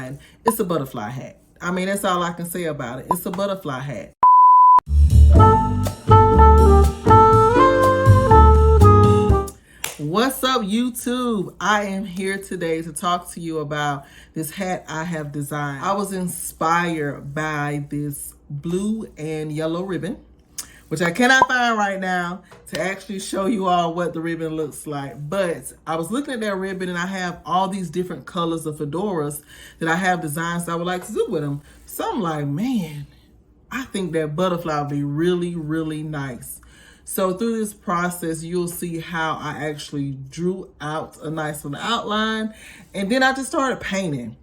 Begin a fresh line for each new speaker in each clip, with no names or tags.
design. It's a butterfly hat. I mean, that's all I can say about it. It's a butterfly hat. What's up, YouTube? I am here today to talk to you about this hat I have designed. I was inspired by this blue and yellow ribbon, which I cannot find right now to actually show you all what the ribbon looks like. But I was looking at that ribbon and I have all these different colors of fedoras that I have designs that I would like to do with them. So I'm like, man, I think that butterfly would be really, really nice. So through this process, you'll see how I actually drew out a nice little outline. And then I just started painting.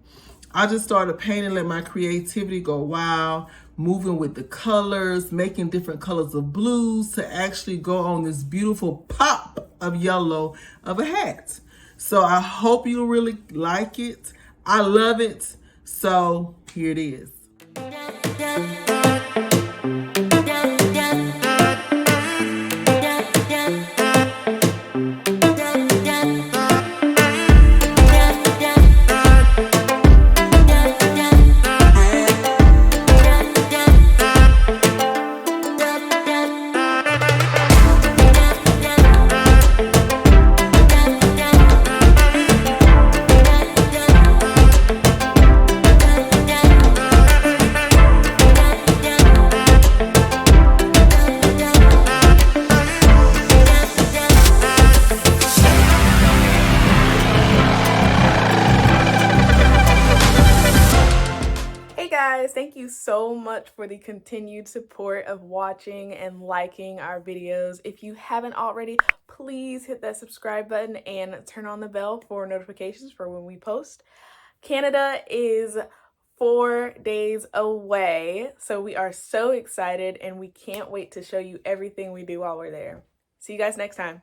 Let my creativity go wild, moving with the colors, making different colors of blues to actually go on this beautiful pop of yellow of a hat. So I hope you really like it. I love it. So here it is.
Thank you so much for the continued support of watching and liking our videos. If you haven't already, please hit that subscribe button and turn on the bell for notifications for when we post. Canada is 4 days away, so we are so excited and we can't wait to show you everything we do while we're there. See you guys next time.